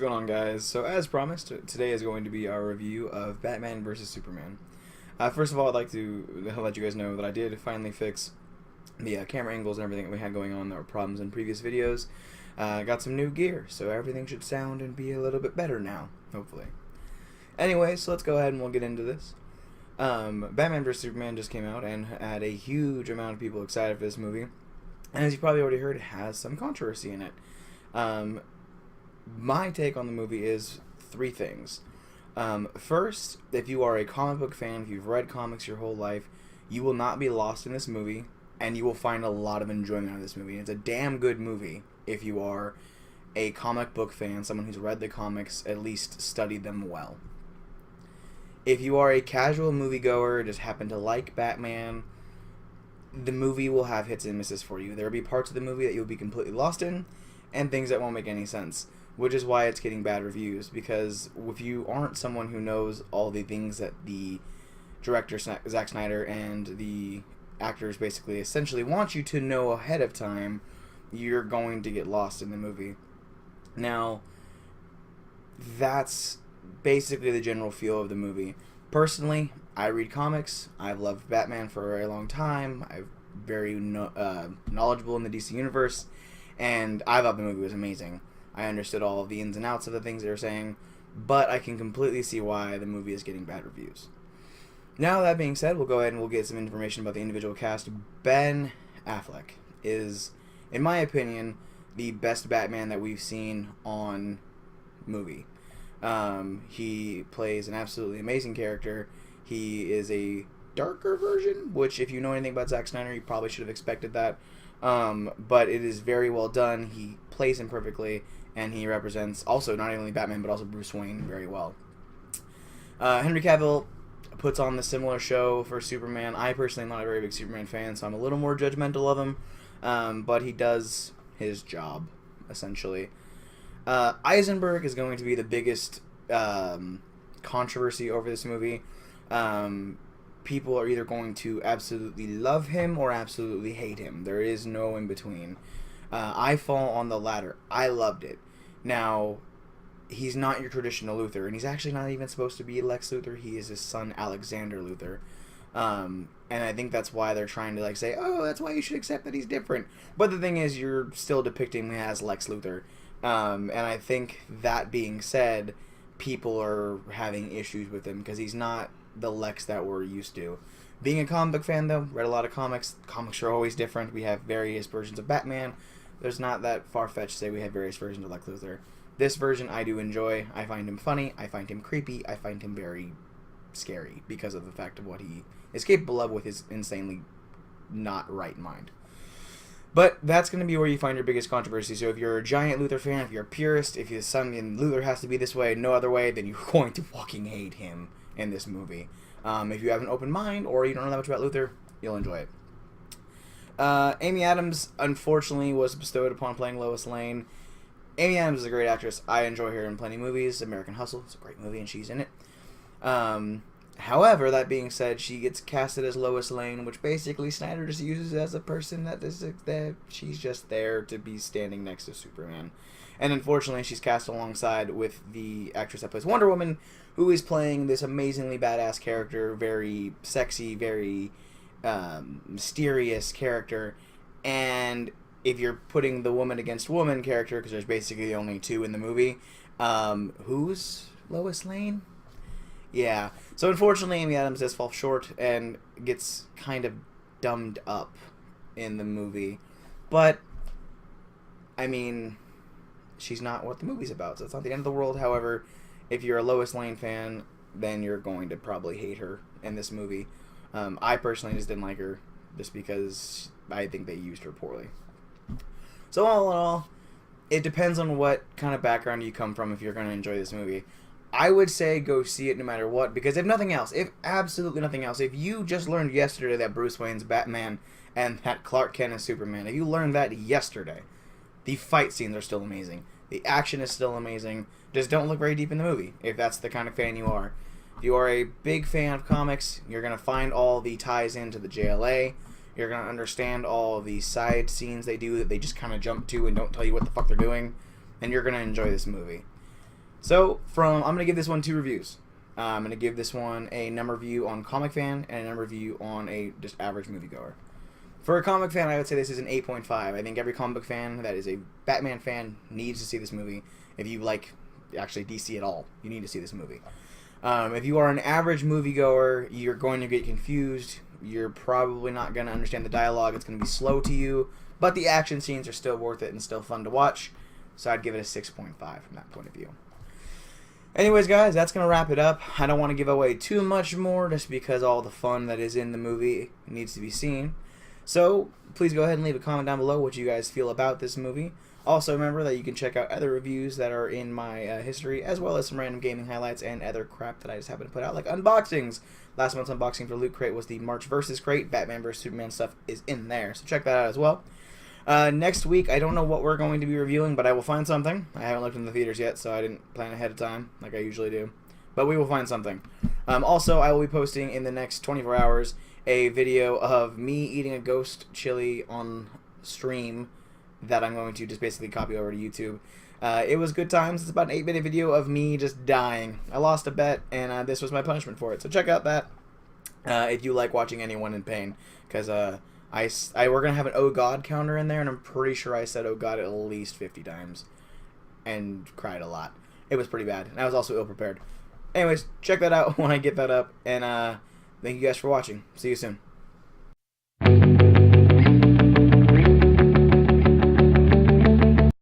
going on, guys? So, as promised, today is going to be our review of Batman vs. Superman. First of all, I'd like to let you guys know that I did finally fix the camera angles and everything that we had going on that were problems in previous videos. Got some new gear, so everything should sound and be a little bit better now, hopefully. Anyway, so let's go ahead and we'll get into this. Batman vs. Superman just came out and had a huge amount of people excited for this movie. And as you probably already heard, it has some controversy in it. My take on the movie is three things. First, if you are a comic book fan, if you've read comics your whole life, you will not be lost in this movie, and you will find a lot of enjoyment out of this movie. It's a damn good movie if you are a comic book fan, someone who's read the comics, at least studied them well. If you are a casual moviegoer, just happen to like Batman, the movie will have hits and misses for you. There will be parts of the movie that you'll be completely lost in, and things that won't make any sense. Which is why it's getting bad reviews, because if you aren't someone who knows all the things that the director, Zack Snyder, and the actors basically essentially want you to know ahead of time, you're going to get lost in the movie. Now, that's basically the general feel of the movie. Personally, I read comics. I've loved Batman for a very long time. I'm very knowledgeable in the DC universe, and I thought the movie was amazing. I understood all of the ins and outs of the things they were saying, but I can completely see why the movie is getting bad reviews. Now, that being said, we'll go ahead and we'll get some information about the individual cast. Ben Affleck is, in my opinion, the best Batman that we've seen on movie. He plays an absolutely amazing character. He is a darker version, which if you know anything about Zack Snyder, you probably should have expected that. But it is very well done. He plays him perfectly, and he represents also not only Batman but also Bruce Wayne very well. Henry Cavill puts on the similar show for Superman. I personally am not a very big Superman fan, so I'm a little more judgmental of him, but he does his job, essentially. Eisenberg is going to be the biggest controversy over this movie. People are either going to absolutely love him or absolutely hate him. There is no in between. I fall on the latter. I loved it. Now, he's not your traditional Luthor, and he's actually not even supposed to be Lex Luthor. He is his son, Alexander Luthor. And I think that's why they're trying to say, oh, that's why you should accept that he's different. But the thing is, you're still depicting him as Lex Luthor. And I think that being said, people are having issues with him because he's not the Lex that we're used to. Being a comic book fan, though, read a lot of comics. Comics are always different. We have various versions of Batman. There's not that far-fetched to say we have various versions of Lex Luthor. This version I do enjoy. I find him funny. I find him creepy. I find him very scary because of the fact of what he is capable of with his insanely not right mind. But that's going to be where you find your biggest controversy. So if you're a giant Luthor fan, if you're a purist, if you're something Luthor has to be this way, no other way, then you're going to fucking hate him in this movie. If you have an open mind or you don't know that much about Luthor, you'll enjoy it. Amy Adams, unfortunately, was bestowed upon playing Lois Lane. Amy Adams is a great actress. I enjoy her in plenty of movies. American Hustle is a great movie, and she's in it. However, that being said, she gets casted as Lois Lane, which basically Snyder just uses as a person that she's just there to be standing next to Superman. And unfortunately, she's cast alongside with the actress that plays Wonder Woman, who is playing this amazingly badass character, very sexy, very mysterious character. And if you're putting the woman against woman character, because there's basically only two in the movie, who's Lois Lane? Yeah. So unfortunately, Amy Adams does fall short and gets kind of dumbed up in the movie. But, I mean, she's not what the movie's about, so it's not the end of the world. However, if you're a Lois Lane fan, then you're going to probably hate her in this movie. I personally just didn't like her just because I think they used her poorly. So all in all, it depends on what kind of background you come from if you're going to enjoy this movie. I would say go see it no matter what, because if nothing else, if absolutely nothing else, if you just learned yesterday that Bruce Wayne's Batman and that Clark Kent is Superman, if you learned that yesterday, the fight scenes are still amazing. The action is still amazing. Just don't look very deep in the movie, if that's the kind of fan you are. If you are a big fan of comics, you're going to find all the ties into the JLA. You're going to understand all the side scenes they do that they just kind of jump to and don't tell you what the fuck they're doing. And you're going to enjoy this movie. So, I'm going to give this one 2 reviews. I'm going to give this one a number review on Comic Fan and a number review on a just average moviegoer. For a comic fan, I would say this is an 8.5. I think every comic book fan that is a Batman fan needs to see this movie. If you like, actually, DC at all, you need to see this movie. If you are an average moviegoer, you're going to get confused. You're probably not going to understand the dialogue. It's going to be slow to you. But the action scenes are still worth it and still fun to watch. So I'd give it a 6.5 from that point of view. Anyways, guys, that's going to wrap it up. I don't want to give away too much more just because all the fun that is in the movie needs to be seen. So, please go ahead and leave a comment down below what you guys feel about this movie. Also, remember that you can check out other reviews that are in my history, as well as some random gaming highlights and other crap that I just happen to put out, like unboxings. Last month's unboxing for Loot Crate was the March vs. Crate. Batman vs. Superman stuff is in there, so check that out as well. Next week, I don't know what we're going to be reviewing, but I will find something. I haven't looked in the theaters yet, so I didn't plan ahead of time, like I usually do. But we will find something. Also, I will be posting in the next 24 hours a video of me eating a ghost chili on stream that I'm going to just basically copy over to YouTube. It was good times. It's about an 8-minute video of me just dying. I lost a bet, and this was my punishment for it. So check out that if you like watching anyone in pain. Because we're going to have an oh god counter in there, and I'm pretty sure I said oh god at least 50 times. And cried a lot. It was pretty bad. And I was also ill-prepared. Anyways, check that out when I get that up. And thank you guys for watching. See you soon.